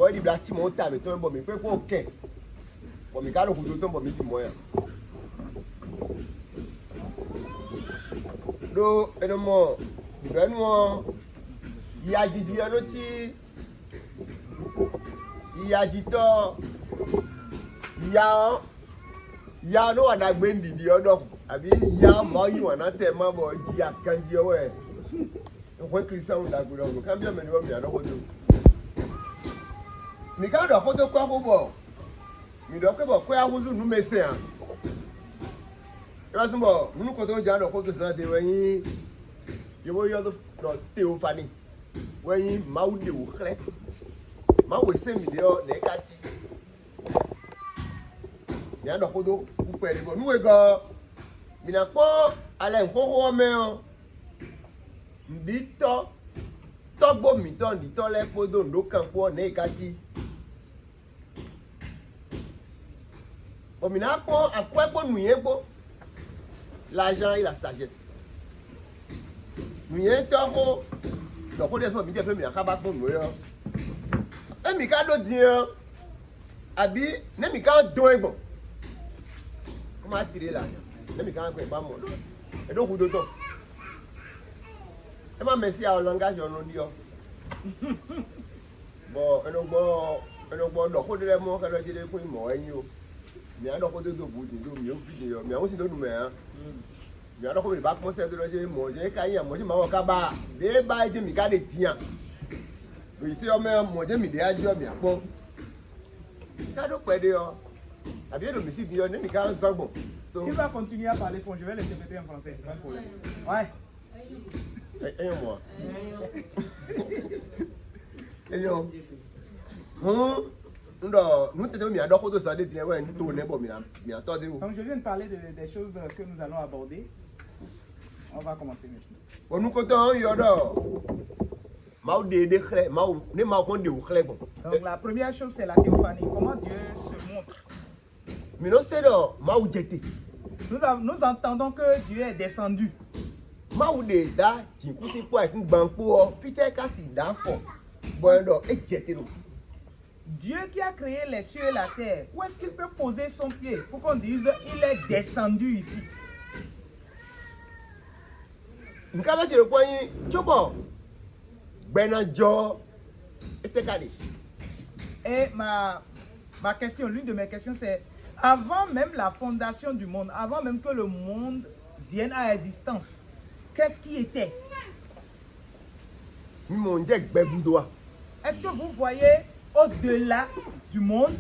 Bon, il dit, là, tu montes, mais tu bon, mais tu peux ok. Bon, mais quand on ton bon, mais c'est moyen. Donc, et non, moi, il y a dit, il y a l'autre. Il y a dit tant, il y a no anagbe ndidi odo abi ya ma yi wana te ma bo di akanji owe o Christian ndagbo do kan bi o me ni o mi adokodo mi ka do foto kwa ko bo mi do ke bo kwa awuzu nu mese an e ba sunbo nu ko to ja do foto sana de weyin yo yo do Theophany weyin maude wo kle ma we se mi de o ne kati mi ando kodo upele bo nuwe go mi na po ale nfo me o mbito togbo mi don di to le podo ndo kan po ne kati o mi na po akwepo nuye gbo l'argent et la sagesse nuye to ko do ko de so mi je fe mi na ka ba po nuye mi ka do din abi ne mi ka do egbon comment tirer là ne mi ka gbe ba mo e do ku do to e ma merci à langage on di o bo eno gbo do ko de mo ka lo jide ku mo eyin o mi a do ko do bu di do mi o video mi a o si do nu me han mi a do ko mi ba pon se do je mo je ka yan mo je ma wo ka ba de ba je mi ka de tian do isi o me mo je mi de ajo mi apon ka do pe de o abi do mi si di o ne mi ka zagbo. Il va continuer à parler français, je vais l'interpréter en français, c'est pas un problème. Ouais. Moi. Donc je viens de parler des choses que nous allons aborder. On va commencer maintenant. Donc la première chose c'est la théophanie. Comment Dieu se montre? Nous entendons que Dieu est descendu. Dieu qui a créé les cieux et la terre, où est-ce qu'il peut poser son pied pour qu'on dise il est descendu ici? Et ma question, l'une de mes questions c'est, avant même la fondation du monde, avant même que le monde vienne à existence, qu'est-ce qui était? Est-ce que vous voyez au-delà du monde?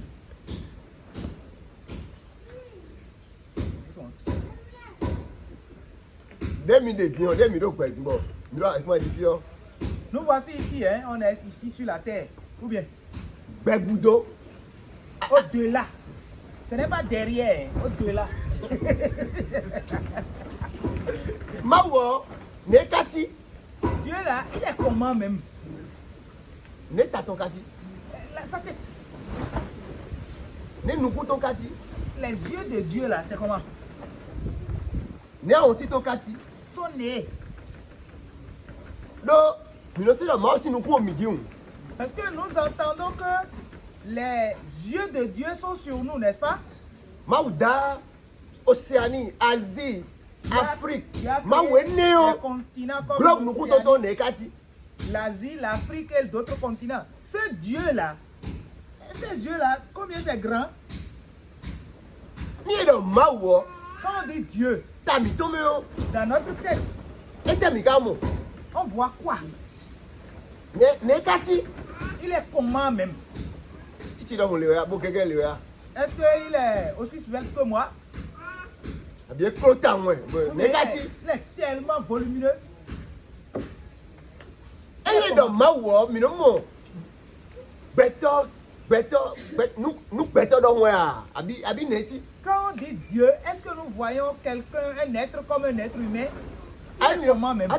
Nous voici ici, hein? On est ici sur la terre. Ou bien? Au-delà. Ce n'est pas derrière, au-delà. Dieu là, il est comment même? Sa tête. Les yeux de Dieu là, c'est comment? Son nez. Parce que nous entendons que les yeux de Dieu sont sur nous, n'est-ce pas? Maouda, Océanie, Asie, Afrique, l'Asie, l'Afrique et d'autres continents. Ce Dieu-là, ces yeux-là, combien c'est grand? Quand on dit Dieu, dans notre tête, on voit quoi? Il est comment même? Est-ce qu'il est aussi svelte que moi? Il est tellement volumineux. Quand on dit Dieu, est-ce que nous voyons quelqu'un, un être comme un être humain? Comment même? Ou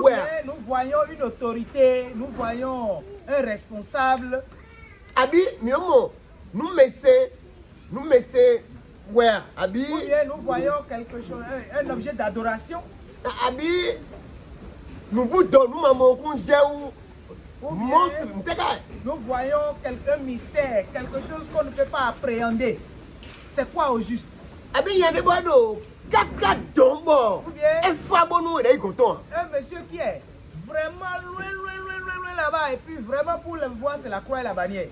bien nous voyons une autorité, nous voyons un responsable. Ou bien nous voyons quelque chose, un objet d'adoration. Monstre, nous voyons un mystère, quelque chose qu'on ne peut pas appréhender. C'est quoi au juste? Eh bien, il y a des boineaux. Caca dombo. Ou bien un fabonou, il est content. un monsieur qui est vraiment loin là-bas, et puis vraiment pour le voir, c'est la croix et la bannière.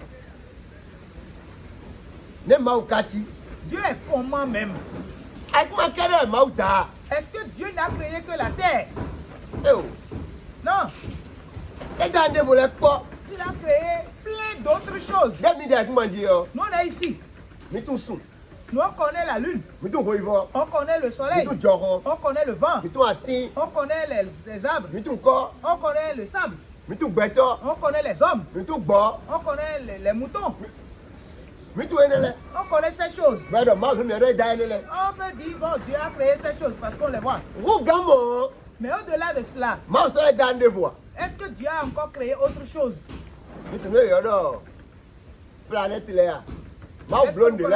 Dieu est comment même? Est-ce que Dieu n'a créé que la terre? Non. Il a créé plein d'autres choses. Nous on est ici. Nous on connaît la lune. On connaît le soleil. On connaît le vent. On connaît les arbres. On connaît le sable. On connaît les hommes. On connaît les moutons. On connaît ces choses. On peut dire, bon, Dieu a créé ces choses parce qu'on les voit. Mais au-delà de cela, est-ce que Dieu a encore créé autre chose? Est-ce que vous connaissez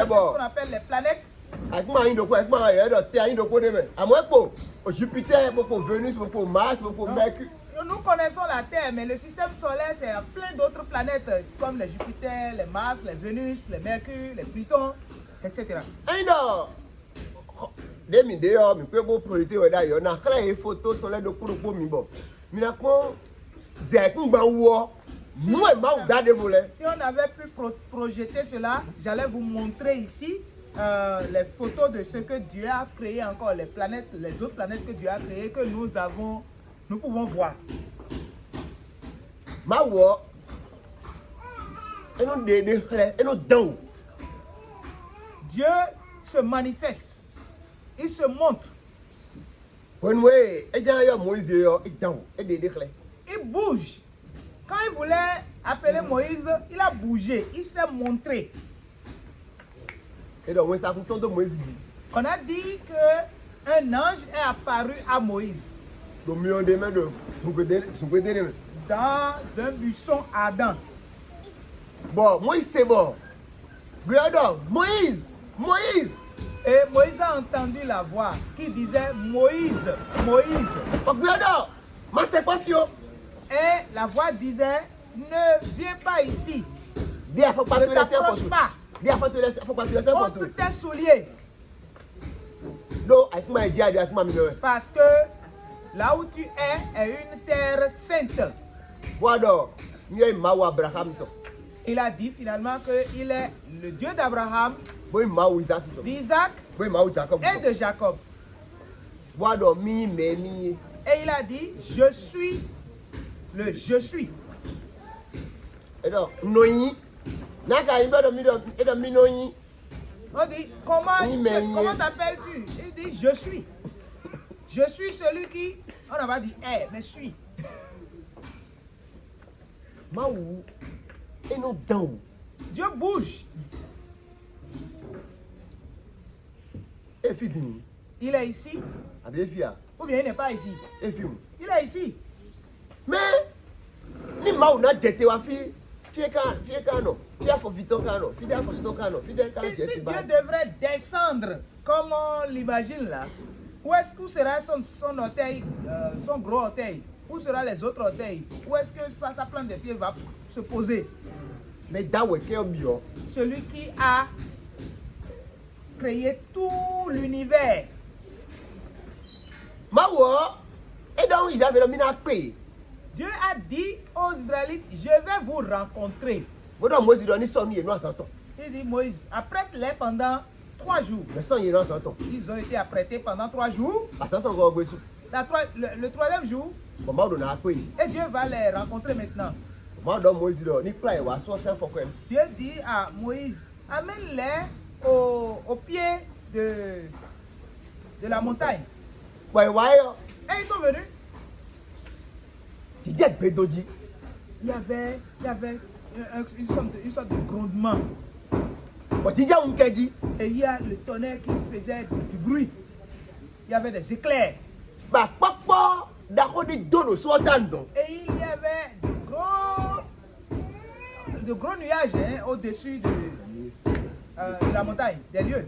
ce qu'on appelle les planètes? Jupiter, Vénus, Mars, Mercure. Nous connaissons la Terre, mais le système solaire, c'est plein d'autres planètes comme les Jupiter, les Mars, les Vénus, les Mercure, les Pluton, etc. Si on avait pu projeter cela, j'allais vous montrer ici les photos de ce que Dieu a créé encore, les planètes, les autres planètes que Dieu a créées, que nous pouvons voir. Dieu se manifeste, il se montre. Il bouge. Quand il voulait appeler Moïse, il a bougé, il s'est montré. On a dit qu'un ange est apparu à Moïse dans un buisson ardent. Bon, Moïse c'est bon. Moïse. Et Moïse a entendu la voix qui disait Moïse. Et la voix disait ne viens pas ici. Ne t'approche pas. Ôte tes souliers. Parce que là où tu es une terre sainte. Il a dit finalement qu'il est le Dieu d'Abraham, d'Isaac et de Jacob. Et il a dit, je suis le je suis. On dit, comment t'appelles-tu? Il dit, je suis. Je suis celui qui, on n'a pas dit, mais suis. Dieu bouge. Il est ici. Ou bien il n'est pas ici. Il est ici. Mais, ni mauna jete wa fi si Dieu devrait descendre comme on l'imagine là, où sera son orteil, son gros orteil? Où sera les autres orteils? Où est-ce que sa plante de pied va se poser? Mais celui qui a créé tout l'univers. Dieu a dit aux Israélites, je vais vous rencontrer. Il dit Moïse, apprête-les pendant 3 jours. Ils ont été apprêtés pendant 3 jours. Le 3e jour, et Dieu va les rencontrer maintenant. Dieu dit à Moïse, amène-les au pied de la montagne. Et ils sont venus. Il y avait une sorte de grondement. Et il y a le tonnerre qui faisait du bruit. Il y avait des éclairs. Et il y avait de gros nuages au-dessus de la montagne, des lieux.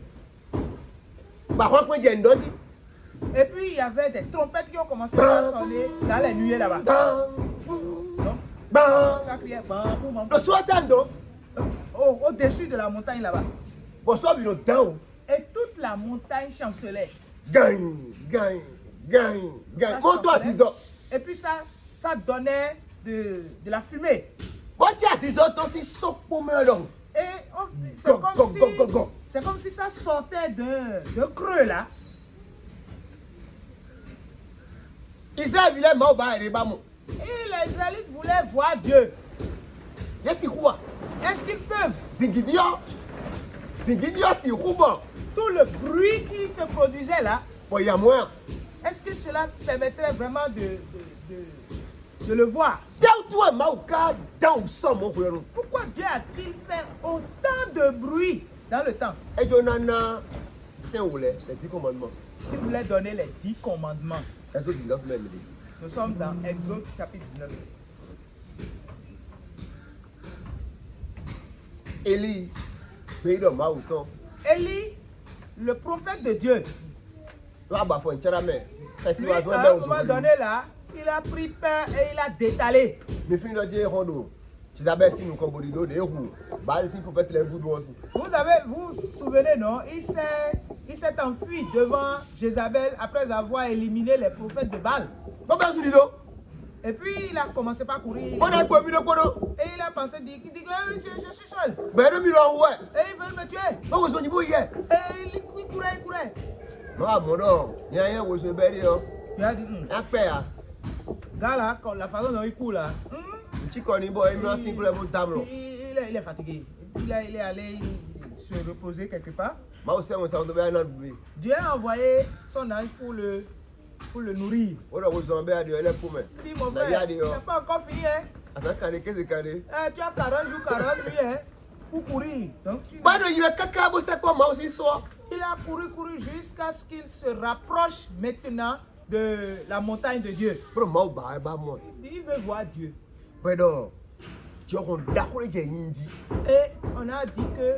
Et puis il y avait des trompettes qui ont commencé à sonner dans les nuées là-bas. Donc, Ban. Ça criait ban pour mon Le soir, t'entends? au-dessus de la montagne là-bas. Bon, ça, il est down. Et toute la montagne chancelait. Gagne, gagne, gagne, gagne. Ça Monte-toi à chancelait. 6 heures. Et puis ça donnait de la fumée. Bon, tu as 6 heures, toi aussi, saute pour me long. Et c'est comme si ça sortait d'un creux là. Israël, il est mort, bah, il est bas, mon. Et les Israélites voulaient voir Dieu. Qu'est-ce qu'il croit? Est-ce qu'ils peuvent? Zingidio, c'est Rouba. Tout le bruit qui se produisait là, Bon, il y a moins. est-ce que cela permettrait vraiment de le voir? Dans toi, Maouka, dans son, mon frère. Pourquoi Dieu a-t-il fait autant de bruit dans le temps? Et Jonana, c'est où les 10 commandements? Il voulait donner les 10 commandements. Exode 19 même. Nous sommes dans Exode chapitre 19. Élie, pays de Maouton. Élie, le prophète de Dieu, Là, bah, faut une tchéramé. lui, à un moment donné là, il a pris peur et il a détalé. Mais fin de dire, Rondo. Tu savais si nous combodido des roues. Bah, si vous faites les bouts aussi. Vous vous souvenez, non? Il s'est enfui devant Jézabel après avoir éliminé les prophètes de Baal. Bon, ben, c'est l'idée. Et puis il a commencé par courir. On a quoi, mis le pono? Et il a pensé, il dit je suis seul. Ben, le million, ouais. Et il veut me tuer. Non, vous avez dit, hier. Et il courait. Non, mon nom. Il y a rien, vous avez dit, Il a dit, la paix, hein. gars là, la façon dont il court là, Tu connais, boy, il m'a dit que vous table. il est fatigué. Il est allé se reposer quelque part. Moi aussi, on s'en devait aller. Dieu a envoyé son ange pour le nourrir. On a reçu un béat de l'air pour moi. Il dit, mon frère, tu n'as pas encore fini, hein? À ça, qu'est-ce que c'est? Tu as 40 jours, 40 nuits, hein? Pour courir. Donc, Bah, il y a caca, c'est quoi, moi aussi, soir. il a couru jusqu'à ce qu'il se rapproche maintenant de la montagne de Dieu. Bro, moi, bah, moi. Il veut voir Dieu. Pero, tu as un d'accord avec Indi. Et on a dit que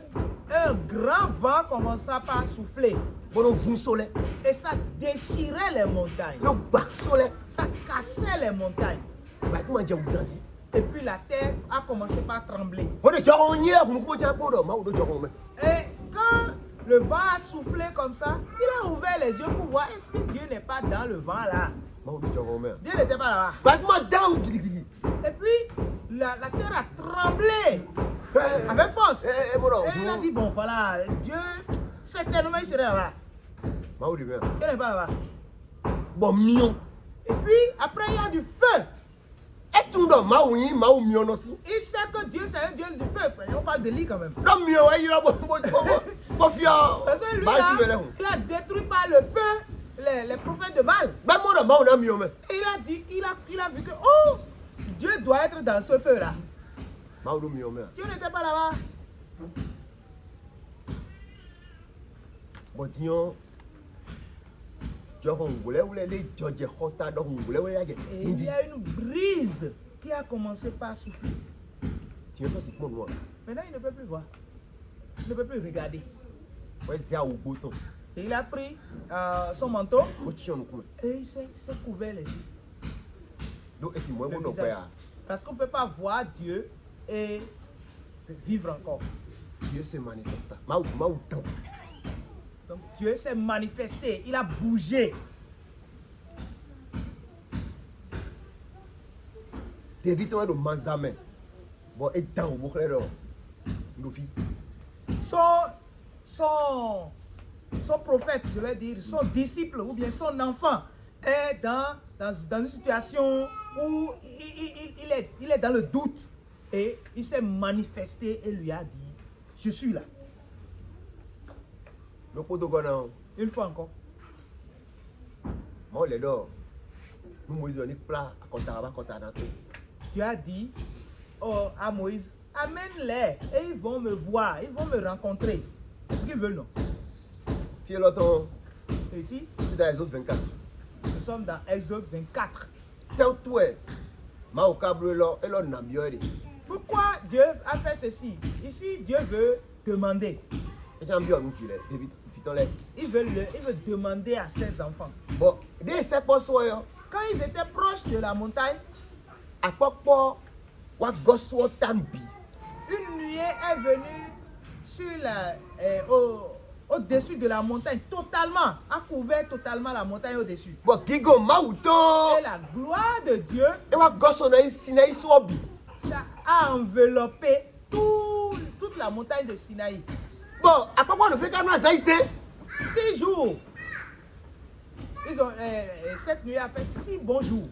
un grand vent commença par souffler. Bon, vous soleil. Et ça déchirait les montagnes. Le bac soleil. Ça cassait les montagnes. Bah, comment dire, vous avez dit? Et puis la terre a commencé par trembler. On est déjà en hier, vous ne pouvez pas dire, moi, on est déjà en Et quand le vent a soufflé comme ça, il a ouvert les yeux pour voir est-ce que Dieu n'est pas dans le vent là. moi, on est déjà en Dieu n'était pas là-bas. Bah, moi, dans, qui Et puis la terre a tremblé avec force. Et il a dit bon voilà, Dieu certainement il serait là-bas. moi, on est bien. Dieu n'est pas là-bas. Bon, mion. Et puis après il y a du feu. Et tout le monde, moi, mion aussi. Il sait que Dieu c'est un Dieu du feu. On parle de lui quand même. Non, mion, il y a bon, fier. Parce que lui là, il a détruit par le feu les prophètes de Baal. Ben, moi, on a mion, mais. Et il a dit qu'il a vu que oh, Dieu doit être dans ce feu là. Moi, on a mion, mais. Dieu n'était pas là-bas. Bon, tiens. Tu as un goulet ou les Georges Hota dans un goulet ou les Et il y a une brise qui a commencé par souffler. Tiens, ça, c'est pour moi. Maintenant, il ne peut plus voir. Il ne peut plus regarder. Ouais, c'est à bouton. Et il a pris son manteau Et et il s'est couvert les yeux. donc, c'est moi, Le mon visage. père. Parce qu'on ne peut pas voir Dieu et vivre encore. Dieu se manifesta. Donc Dieu s'est manifesté, il a bougé. David, on a le manzamen. Bon, et dans le bouclier, nous filles. Son prophète, je vais dire, son disciple ou bien son enfant est dans une situation où il est dans le doute et il s'est manifesté et lui a dit, je suis là. Le pot de Gona, Une fois encore. moi, les dors. Nous, Moïse, on est plat à Kotara. Dieu a dit à Moïse, amène-les et ils vont me voir, ils vont me rencontrer. C'est ce qu'ils veulent, non? Fier l'autre, Et ici, c'est dans les autres 24. nous sommes dans Exode 24. C'est où tu es? Ma au câble là, et là, on a bien dit. Pourquoi Dieu a fait ceci? Ici, Dieu veut demander. Et j'aime bien nous tu l'es. David, putain, Il veut demander à ses enfants. bon, dès que c'est pas soi, Quand ils étaient proches de la montagne, à quoi pas Une nuée est venue sur au-dessus de la montagne, totalement, a couvert totalement la montagne au-dessus. Et la gloire de Dieu, ça a enveloppé toute la montagne de Sinaï. 6 jours. Cette nuit a fait 6 bons jours.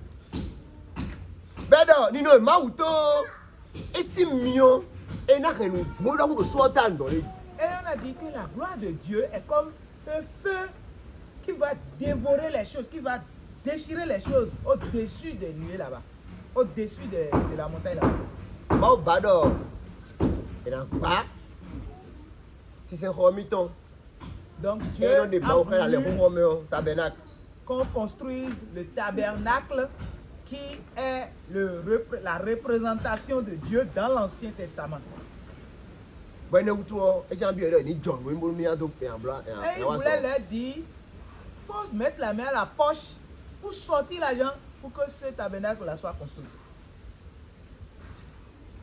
Et on a dit que la gloire de Dieu est comme un feu qui va dévorer les choses, qui va déchirer les choses au-dessus des nuées là-bas, au-dessus de la montagne là-bas. Donc Dieu a voulu qu'on construise le tabernacle qui est la représentation de Dieu dans l'Ancien Testament. Et il voulait leur dire, il faut mettre la main à la poche pour sortir l'argent pour que ce tabernacle-là soit construit.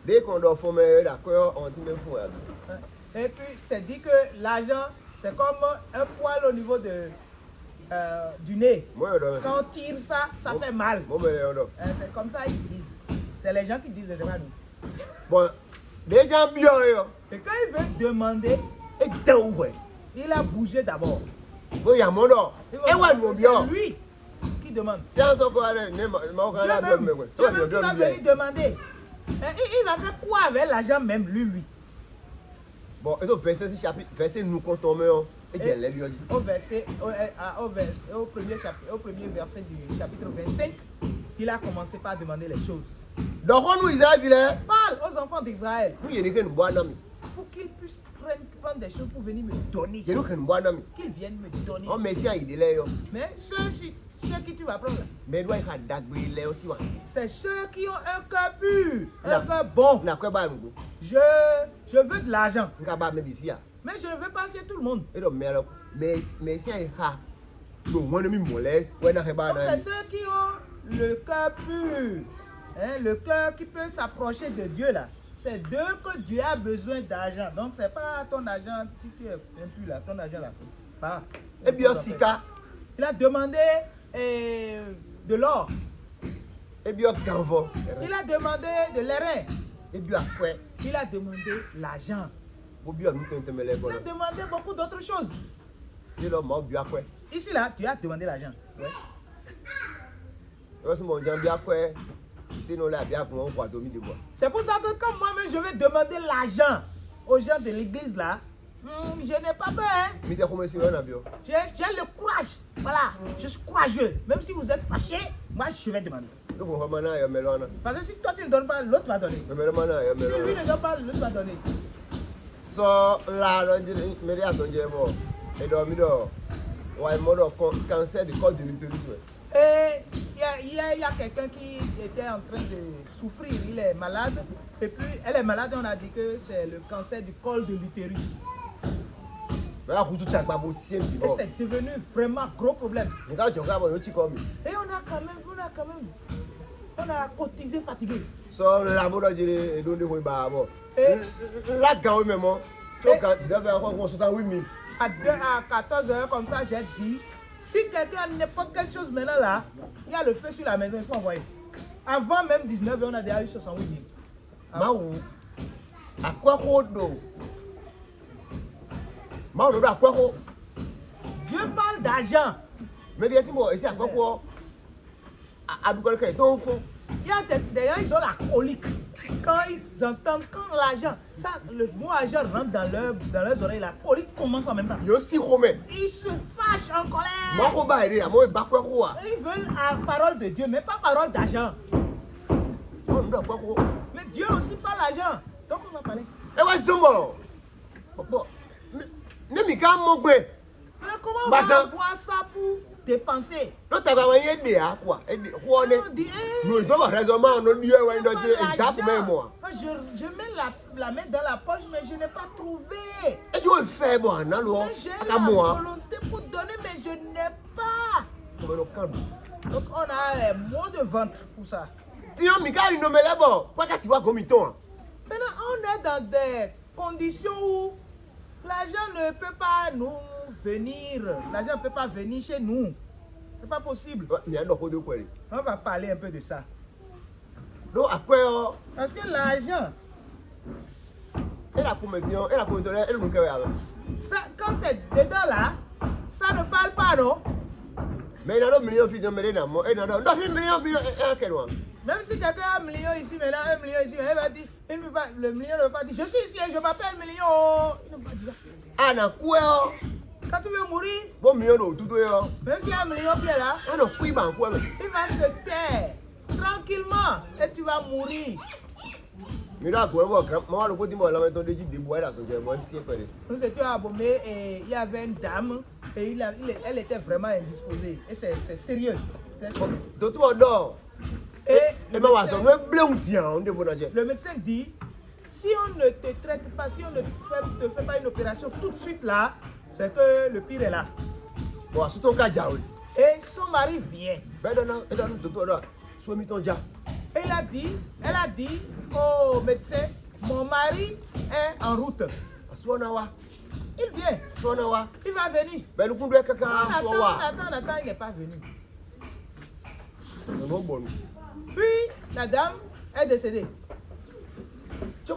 Dès qu'on doit former d'accord, on dit même fou. Et puis, c'est dit que l'argent, c'est comme un poil au niveau du nez. Quand on tire ça, ça fait mal. C'est comme ça ils disent. C'est les gens qui disent, c'est pas nous. Bon, des gens bien. Et quand il veut demander, il a bougé d'abord. C'est lui qui demande. Dieu même qui va venir demander. Il va faire quoi avec l'argent même, lui? Bon, et donc verset nous comptons au premier verset du chapitre 25, il a commencé par demander les choses. Donc nous Israël parle aux enfants d'Israël pour qu'ils puissent prendre des choses pour venir me donner. Qu'ils viennent me donner. Mais ceux qui tu vas prendre là, c'est ceux qui ont un cœur pur, un cœur bon. Je veux de l'argent, mais je ne veux pas chez tout le monde. C'est ceux qui ont le cœur pur, le cœur qui peut s'approcher de Dieu là. C'est d'eux que Dieu a besoin d'argent. Donc c'est pas ton argent, si tu es impur là, ton argent là. Et bien Sika, il a demandé de l'or. Il a demandé de l'airain. Il a demandé l'argent. Il a demandé beaucoup d'autres choses. Ici là, tu as demandé l'argent. Ouais. C'est pour ça que quand moi-même je vais demander l'argent aux gens de l'église là, je n'ai pas peur. J'ai le courage. Voilà, je suis courageux. Même si vous êtes fâché, moi je vais demander. Parce que si toi tu ne donnes pas, l'autre va donner. Si lui ne donne pas, l'autre va donner. Cancer du col de l'utérus. Et il y a quelqu'un qui était en train de souffrir, il est malade. Et puis elle est malade, on a dit que c'est le cancer du col de l'utérus. Et c'est devenu vraiment un gros problème. Et on a cotisé fatigué. À 14h comme ça, j'ai dit, si quelqu'un a n'importe quelle chose maintenant là, il y a le feu sur la maison, il faut envoyer. Avant même 19h, on a déjà eu 68 000. Dieu parle d'argent. Il y a des gens, ils ont la colique. Quand ils entendent, quand l'argent, le mot argent rentre dans leurs oreilles, la colique commence en même temps. Ils se fâchent en colère. Ils veulent la parole de Dieu, mais pas parole d'argent. Mais Dieu aussi parle d'argent. Donc on va parler. Mais comment on va avoir ça pour dépenser? Je mets la main dans la poche, mais je n'ai pas trouvé. J'ai la volonté pour donner, mais je n'ai pas. Donc on a les maux de ventre pour ça. Tiens, Mikali, non, mais là-bas, quoi qu'est-ce que tu vois comme il tombe? Maintenant, on est dans des conditions où l'argent ne peut pas nous venir. L'argent ne peut pas venir chez nous. C'est pas possible. On va parler un peu de ça. Non, à quoi? Parce que l'argent, quand c'est dedans là, ça ne parle pas, non? Mais il y a un million de filles, mais il y a un million Même si quelqu'un a 1 million ici, maintenant 1 million ici, il va dire, le million ne va pas dire, je suis ici et je m'appelle million. Il ne va pas dire ça. Ah, na quoi? Quand tu veux mourir, Bon million de tout, même s'il y a 1 million qui est là, il va se taire tranquillement et tu vas mourir. Mais là, maman, le côté moi, là, maintenant, dit des bois là, Nous étions à Bomé et il y avait une dame et elle était vraiment indisposée. Et c'est sérieux. Donc, tout le monde dort. Et le médecin dit, si on ne te traite pas, si on ne te fait pas une opération tout de suite là, c'est que le pire est là. Et son mari vient. Et elle a dit au médecin, mon mari est en route. Il vient. Il va venir. On attend, il n'est pas venu. Puis la dame est décédée. Et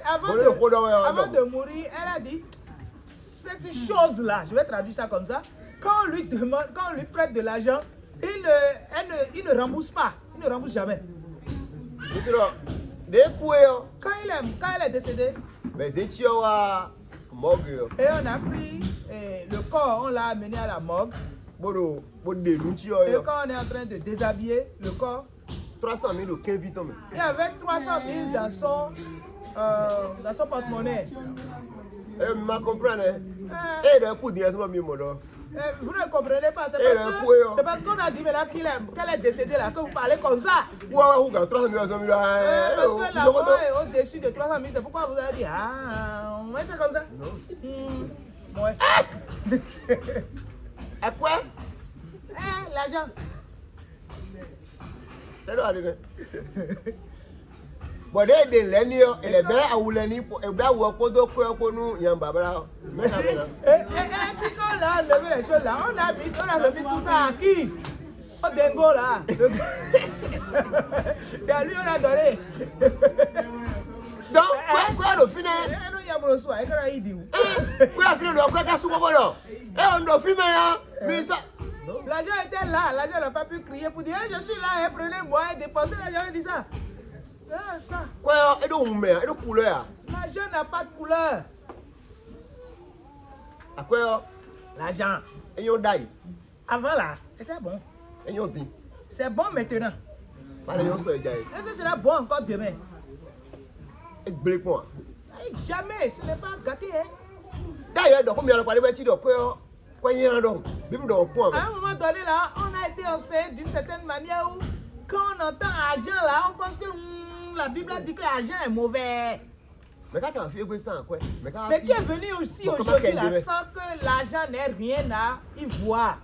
avant de mourir, elle a dit, cette chose-là, je vais traduire ça comme ça, quand on lui demande, quand on lui prête de l'argent, il ne rembourse pas, il ne rembourse jamais. Quand elle est décédée, et on a pris le corps, on l'a amené à la morgue. Et quand on est en train de déshabiller le corps, 300 000 au 15 vite. Il y avait 300 000 dans son porte-monnaie. Vous ne comprenez pas, c'est parce qu'on a dit maintenant qu'elle est décédée là, que vous parlez comme ça. Parce que la mort est au-dessus de 300 000, c'est pourquoi vous avez dit, ah, ouais, c'est comme ça. Ouais. À quoi? L'argent. Bon, des lenio et les belles à Oulani pour et bien ou à Kodo Kono Yambabra. Et puis quand on a enlevé les choses là, on a remis tout ça à qui? Au dingo là. C'est à lui on a donné. Donc, quoi le final? Non, il y a mon soin, il y a un idiot. Quoi le final? Quoi qu'à sous mon et on doit filmer, mais ça. L'argent était là, l'argent n'a pas pu crier pour dire je suis là, prenez-moi et dépensez l'argent, il dit ça. Ah, ça. Quoi, et donc, et donc couleur. L'argent n'a pas de couleur. À quoi? L'argent. Et yon daille. Avant là, c'était bon. Et yon dit. C'est bon maintenant. Est-ce que ce sera bon encore demain? Et blé quoi? Jamais, ce n'est pas gâté. Hein? D'ailleurs, donc, combien on a parlé de quoi? À un moment donné là, on a été enseigné d'une certaine manière où quand on entend argent là, on pense que la Bible a dit que l'argent est mauvais. Mais qui est venu aussi aujourd'hui là sans que l'argent n'ait rien à y voir?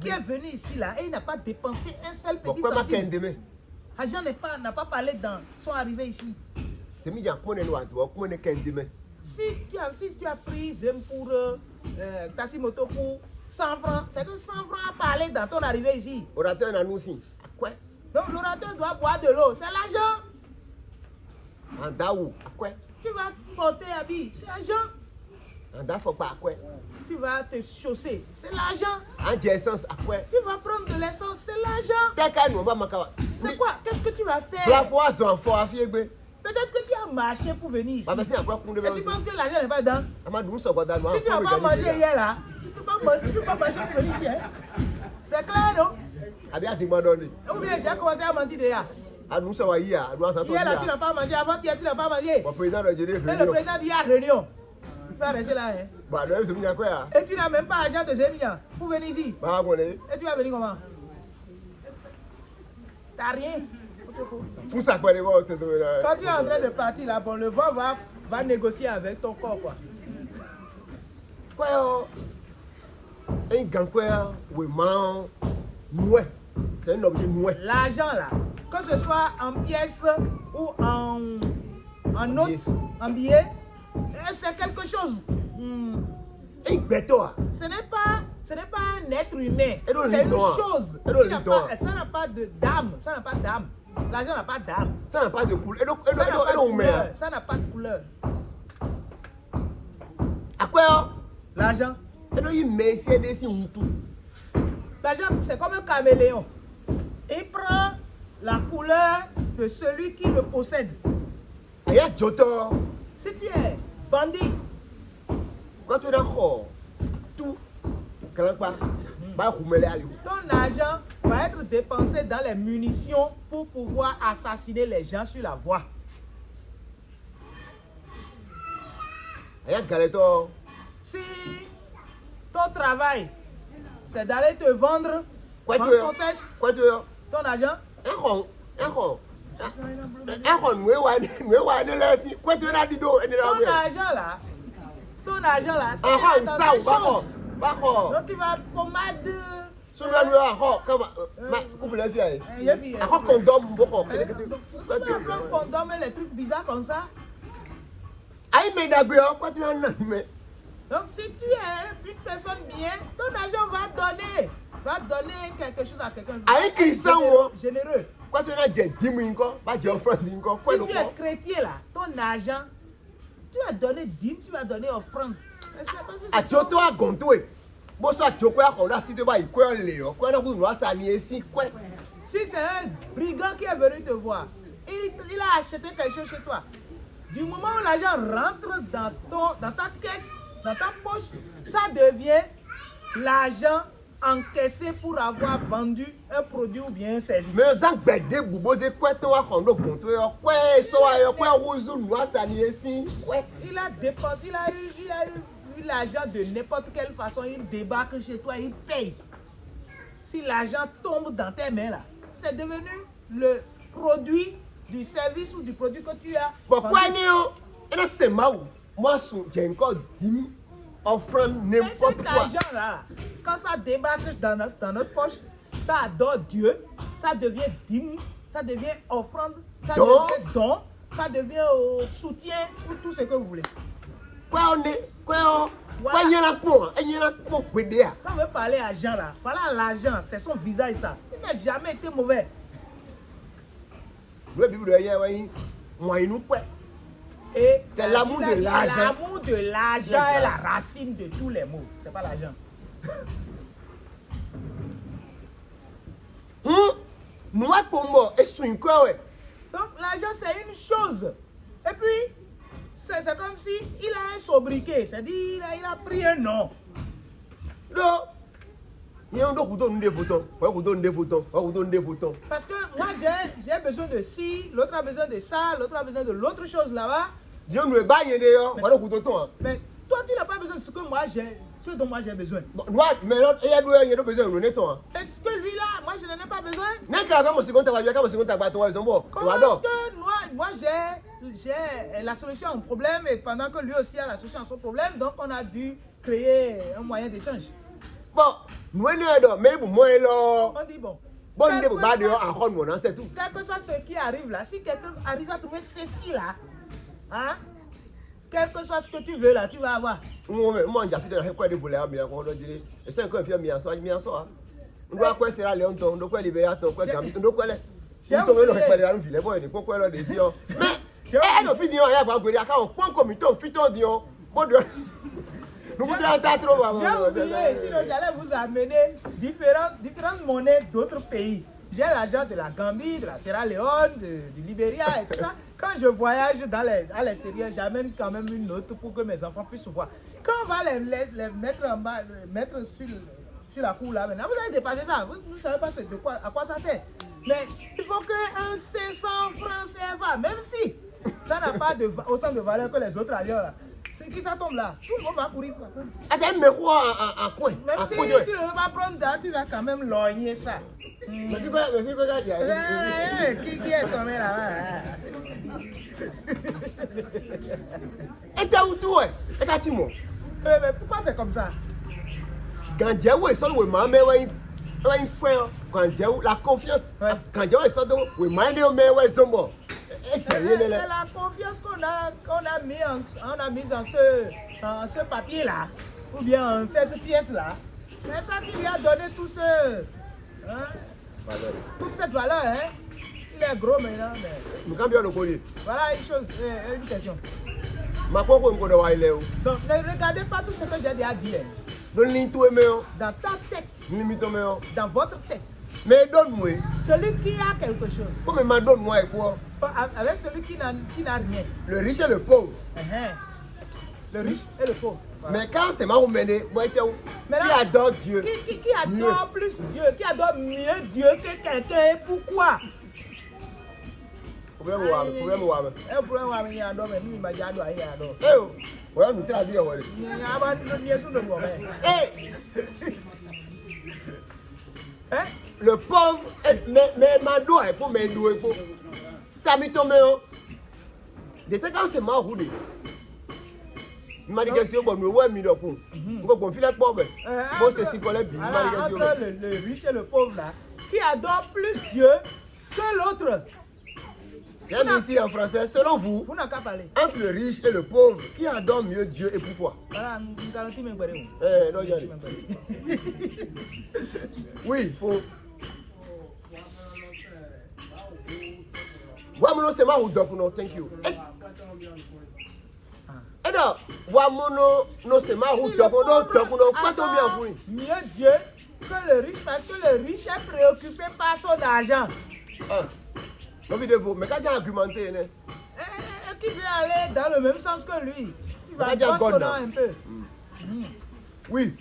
Qui est venu ici là et il n'a pas dépensé un seul petit centime. L'argent n'a pas parlé dans son arrivée ici. Si tu as pris Zem pour Tassimoto pour 100 francs, c'est que 100 francs a parlé dans ton arrivée ici. Orateur n'a nous aussi. Quoi? Donc l'orateur doit boire de l'eau, c'est l'argent. En daou, quoi? Tu vas porter habit, c'est l'argent. En da faut pas quoi? Tu vas te chausser, c'est l'argent. En essence, à quoi? Tu vas prendre de l'essence, c'est l'argent. C'est quoi? Qu'est-ce que tu vas faire? La foi, son fort à fier. Peut-être que tu as marché pour venir ici. Et tu penses que l'argent n'est pas dedans? Si tu n'as pas mangé hier là, tu ne peux pas marcher pour venir ici. Hein? C'est clair, non? Ou bien j'ai commencé à mentir déjà. Hier là, tu n'as pas mangé. Avant hier, tu n'as pas mangé. Et le président dit il y a réunion. Tu vas rester là. Hein? Et tu n'as même pas l'argent de Zémia pour venir ici. Et tu vas venir comment? T'as rien. Quand tu es en train de partir là, bon, le vent va négocier avec ton corps quoi. Un gang quoi, oui, man, noué. C'est un objet noué. L'argent là, que ce soit en pièces ou en notes, en billets, c'est quelque chose. Un béton. Ce n'est pas un être humain. Et donc, C'est une les doigts. chose. Et donc, Il n'a les doigts. pas- Ça n'a pas de d'âme. Ça n'a pas d'âme. L'argent n'a pas d'âme. Ça n'a pas de couleur. Et donc, Ça n'a pas de on met. couleur. Ça n'a pas de couleur. À quoi? L'argent. Et donc, il met ici des signes tout. L'argent, c'est comme un caméléon. Il prend la couleur de celui qui le possède. Il y a Joto. Si tu es bandit, Quand tu es d'accord, tout, quand pas, ton argent va être dépensé dans les munitions pour pouvoir assassiner les gens sur la voie. il y a Galeto. Si ton travail, c'est d'aller te vendre, Quoi tu vendre veux? ton sexe, Quoi tu veux? ton argent, Un rond. Un rond, nous quoi tu veux là, Dido? ton argent là, c'est Un rond, dans ça, quelque chose. Bako. Donc tu vas pommade. Souvent, nous avons, coupe les filles. Encore condom, beaucoup. Tu vas prendre condom et les trucs bizarres comme ça. Aïe, mais d'abord, quoi tu veux? Donc si tu es une personne bien, ton argent va donner quelque chose à quelqu'un. Aïe, Christian, généreux. quoi tu veux? J'ai 10 000 encore, pas j'ai offert 10 000 encore. Si tu es chrétien là, ton argent, tu vas donner dîme, tu vas donner offrande. Mais c'est parce que c'est À Joto à Gontoué. Bon, ça, Joko a qu'on a cité, il quoi, Léo, quoi, vous nous a sani ici, quoi. Si c'est un brigand qui est venu te voir, il a acheté quelque chose chez toi. Du moment où l'argent rentre dans ta caisse, dans ta poche, ça devient l'argent encaissé pour avoir vendu un produit ou bien un service. Mais ça, Bédé, Boubo, c'est quoi, toi, on a Gontoué, quoi, quoi, Rouzou, nous a sani ici, quoi. Il a eu l'argent de n'importe quelle façon, il débarque chez toi, il paye. Si l'argent tombe dans tes mains là, c'est devenu le produit du service ou du produit que tu as. Bon, quoi, c'est marrant. Moi, j'ai encore 10 000 offrandes, n'importe Cet quoi. argent là, quand ça débarque dans notre poche, ça adore Dieu, ça devient dîme, ça devient offrande, ça devient don, ça devient soutien ou tout ce que vous voulez. Quoi, on est, quoi, il y en a pour, Bédé. Quand on veut parler argent là, voilà l'argent, c'est son visage ça. Il n'a jamais été mauvais. Le Bible de hier, moi, il nous quoi. Et C'est l'amour de l'argent. L'amour de l'argent est la racine de tous les maux. C'est pas l'argent. Nous avons pour moi, et sur une quoi, ouais. Donc l'argent c'est une chose. Et puis, c'est comme si il a un sobriquet. C'est-à-dire il a pris un nom. Non. Il y a un autre bouton, des boutons. Des boutons. Parce que moi j'ai besoin de ci, l'autre a besoin de ça, l'autre a besoin de l'autre chose là-bas. Dieu nous est baillé d'ailleurs. Voilà, bouton. Mais toi tu n'as pas besoin de ce que moi j'ai, ce dont moi j'ai besoin. Mais l'autre, il y a besoin de nettoyer. Est-ce que lui là, moi je n'en ai pas besoin? N'est-ce que mon second tabac, mon second tabac, toi, ils sont bons. Comment est-ce que moi j'ai la solution à un problème et pendant que lui aussi a la solution à son problème, donc on a dû créer un moyen d'échange. Bon, nous sommes mais pour moi, là. On dit bon. Bon, nous sommes pas dehors en rôle, c'est tout. Quel que soit ce qui arrive là, si quelqu'un arrive à trouver ceci là, hein, quel que soit ce que tu veux là, tu vas avoir. Moi, j'ai fait un quoi de voler, mais on doit dire. Et c'est un peu mis en soi, on doit quoi, c'est là, Léon, on doit quoi libérer, on doit quoi, on doit quoi, j'ai oublié. Mais, elle a fini, elle a oublié, quand on prend comme un fiton, Dion, bon, nous vous avez trop. J'ai oublié, sinon j'allais vous amener différentes monnaies d'autres pays. J'ai l'argent de la Gambie, de la Sierra Leone, du Libéria et tout ça. Quand je voyage à l'extérieur, j'amène quand même une note pour que mes enfants puissent voir. Quand on va les mettre en bas, mettre sur la cour là maintenant, vous allez dépasser ça. Vous ne savez pas à quoi ça sert. Mais il faut qu'un 500 francs CFA, même si ça n'a pas autant de valeur que les autres ailleurs là. C'est qui ça tombe là? Tout le monde va courir. Attends, mais quoi en point? Même si tu ne veux pas prendre date, tu vas quand même logner ça. Mais c'est quoi, Qui est tombé là-bas? Et t'as où tout, ouais? Et t'as Timon? Mais pourquoi c'est comme ça? Gandjaou est sorti, oui, mais ouais, la confiance. Gandjaou est sorti, oui, mais ouais, Zombo. C'est la confiance qu'on a mis en ce papier-là, ou bien en cette pièce-là. C'est ça qui lui a donné tout ce, hein, toute cette valeur. Hein. Il est gros maintenant. Mais... Voilà une chose, une question. Donc ne regardez pas tout ce que j'ai déjà dit. Dans ta tête, dans votre tête. Mais donne-moi. Celui qui a quelque chose. Comment donne-moi quoi? Avec celui qui n'a rien. Le riche et le pauvre. Le riche et le pauvre. Voilà. Mais quand c'est mal mené, qui adore Dieu? Qui adore plus Dieu? Qui adore mieux Dieu que quelqu'un? Pourquoi? Problème. Il adore, mais nous, il m'a dit adore. Voilà, nous traduisons. Le pauvre, mais ma doigt est pour mes doigts. T'as mis ton main. J'étais quand c'est mal roulé. Il m'a dit que c'est bon, nous ouais, mis le coup. On va confier la pauvre. Bon, c'est si qu'on est bien. Entre le riche et le pauvre là, qui adore plus Dieu que l'autre. Bien ici en français, selon vous, vous n'avez qu'à parler. Entre le riche et le pauvre, qui adore mieux Dieu et pourquoi? Voilà, non, oui, faut. Wamono c'est ma ou dokuno, thank you. Et donc, Wamono no c'est ma ou dokuno, pas trop bien pour lui. Mieux Dieu que le riche parce que le riche est préoccupé par son argent. Mais quand tu as argumenté, qui veut aller dans le même sens que lui, il va consonner un peu. Oui.